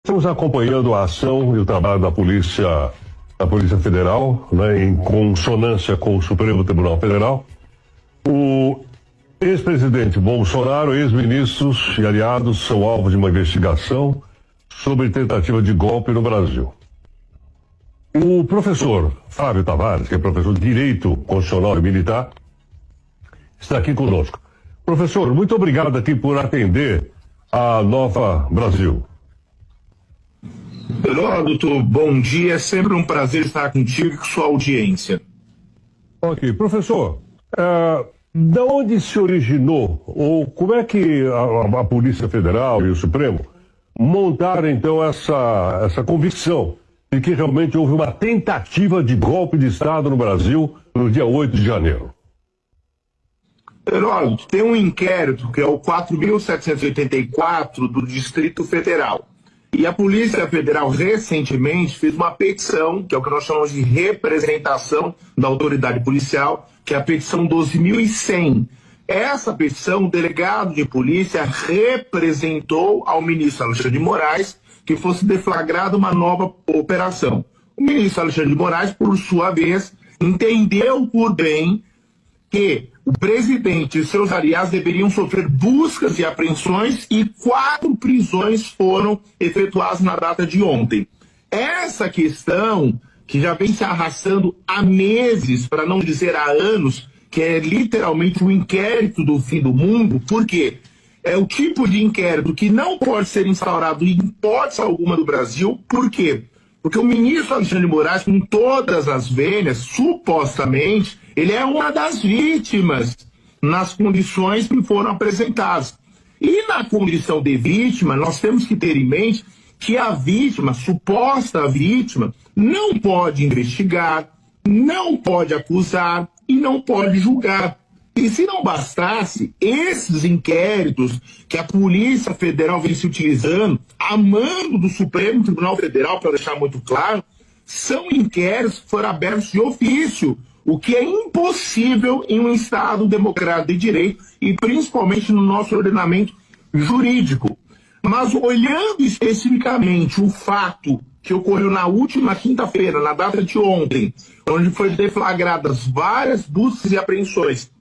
Estamos acompanhando a ação e o trabalho da Polícia Federal, né, em consonância com o Supremo Tribunal Federal. O ex-presidente Bolsonaro, ex-ministros e aliados são alvo de uma investigação sobre tentativa de golpe no Brasil. O professor Fábio Tavares, que é professor de Direito Constitucional e Militar, está aqui conosco. Professor, muito obrigado aqui por atender a Nova Brasil. Heródoto, bom dia. É sempre um prazer estar contigo e com sua audiência. Ok. Professor, da onde se originou, ou como é que a Polícia Federal e o Supremo montaram, então, essa convicção de que realmente houve uma tentativa de golpe de Estado no Brasil no dia 8 de janeiro? Heródoto, tem um inquérito que é o 4.784 do Distrito Federal. E a Polícia Federal recentemente fez uma petição, que é o que nós chamamos de representação da autoridade policial, que é a petição 12.100. Essa petição, o delegado de polícia representou ao ministro Alexandre de Moraes que fosse deflagrada uma nova operação. O ministro Alexandre de Moraes, por sua vez, entendeu por bem que o presidente e seus aliados deveriam sofrer buscas e apreensões e 4 prisões foram efetuadas na data de ontem. Essa questão, que já vem se arrastando há meses, para não dizer há anos, que é literalmente um inquérito do fim do mundo, por quê? É o tipo de inquérito que não pode ser instaurado em hipótese alguma do Brasil. Por quê? Porque o ministro Alexandre de Moraes, com todas as vênias, supostamente, ele é uma das vítimas nas condições que foram apresentadas. E na condição de vítima, nós temos que ter em mente que a vítima, suposta vítima, não pode investigar, não pode acusar e não pode julgar. E se não bastasse, esses inquéritos que a Polícia Federal vem se utilizando, a mando do Supremo Tribunal Federal, para deixar muito claro, são inquéritos que foram abertos de ofício, o que é impossível em um Estado democrático de direito e principalmente no nosso ordenamento jurídico. Mas olhando especificamente o fato que ocorreu na última quinta-feira, na data de ontem, onde foram deflagradas várias buscas e apreensões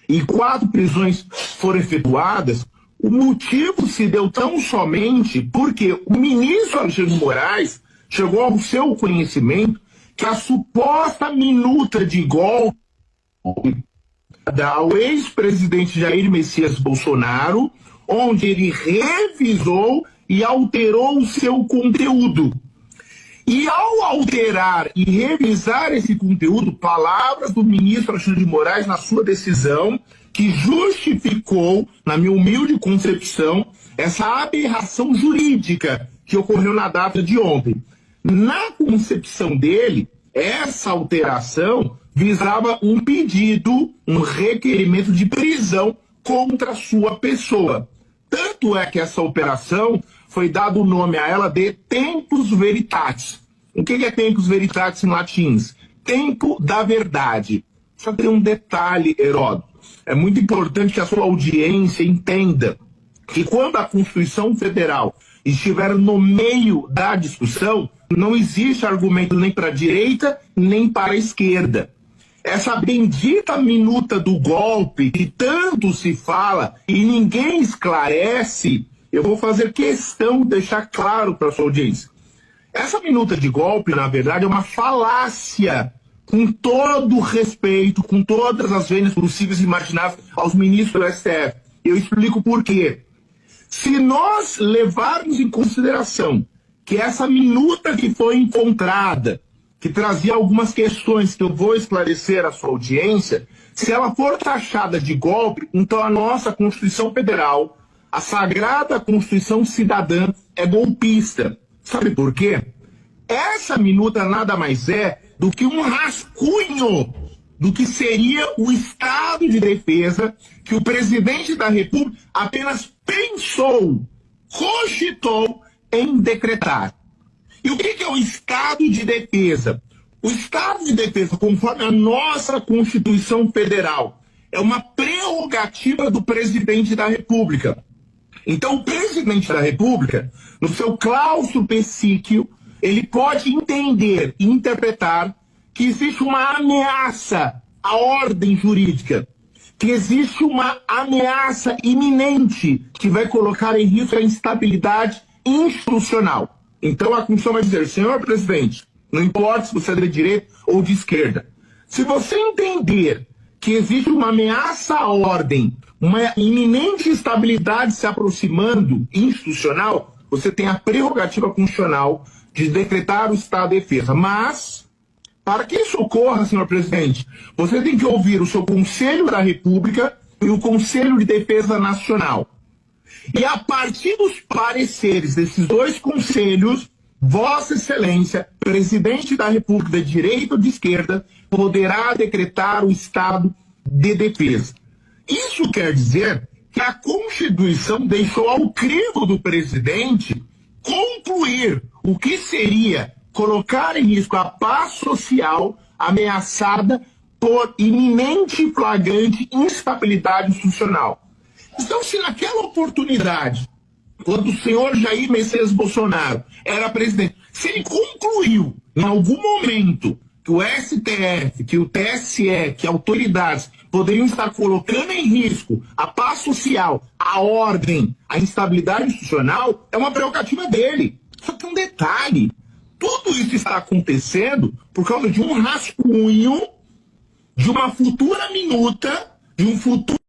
e 4 prisões foram efetuadas, o motivo se deu tão somente porque o ministro Alexandre de Moraes chegou ao seu conhecimento que a suposta minuta de golpe ao ex-presidente Jair Messias Bolsonaro, onde ele revisou e alterou o seu conteúdo. E ao alterar e revisar esse conteúdo, palavras do ministro Alexandre de Moraes na sua decisão, que justificou, na minha humilde concepção, essa aberração jurídica que ocorreu na data de ontem. Na concepção dele, essa alteração visava um pedido, um requerimento de prisão contra a sua pessoa. Tanto é que essa operação foi dado o nome a ela de Tempus Veritatis. O que é Tempus Veritatis em latim? Tempo da verdade. Só tem um detalhe, Heródoto. É muito importante que a sua audiência entenda que quando a Constituição Federal estiver no meio da discussão, não existe argumento nem para a direita, nem para a esquerda. Essa bendita minuta do golpe, que tanto se fala e ninguém esclarece, eu vou fazer questão de deixar claro para a sua audiência. Essa minuta de golpe, na verdade, é uma falácia, com todo respeito, com todas as vênias possíveis e imagináveis aos ministros do STF. Eu explico por quê. Se nós levarmos em consideração que essa minuta que foi encontrada, que trazia algumas questões que eu vou esclarecer à sua audiência, se ela for taxada de golpe, então a nossa Constituição Federal, a Sagrada Constituição Cidadã, é golpista. Sabe por quê? Essa minuta nada mais é do que um rascunho do que seria o estado de defesa que o presidente da República apenas pensou, cogitou em decretar. E o que é o estado de defesa? O estado de defesa, conforme a nossa Constituição Federal, é uma prerrogativa do presidente da República. Então, o presidente da República, no seu claustro psíquico, ele pode entender e interpretar que existe uma ameaça à ordem jurídica, que existe uma ameaça iminente que vai colocar em risco a instabilidade institucional. Então, a Constituição vai dizer, senhor presidente, não importa se você é de direita ou de esquerda, se você entender que existe uma ameaça à ordem, uma iminente instabilidade se aproximando institucional, você tem a prerrogativa constitucional de decretar o estado de defesa. Mas, para que isso ocorra, senhor presidente, você tem que ouvir o seu Conselho da República e o Conselho de Defesa Nacional. E a partir dos pareceres desses dois conselhos, Vossa Excelência, presidente da República de direita ou de esquerda, poderá decretar o estado de defesa. Isso quer dizer que a Constituição deixou ao crivo do presidente concluir o que seria colocar em risco a paz social ameaçada por iminente e flagrante instabilidade institucional. Então, se naquela oportunidade, quando o senhor Jair Messias Bolsonaro era presidente, se ele concluiu em algum momento que o STF, que o TSE, que autoridades poderiam estar colocando em risco a paz social, a ordem, a instabilidade institucional, é uma prerrogativa dele. Só que um detalhe, tudo isso está acontecendo por causa de um rascunho, de uma futura minuta, de um futuro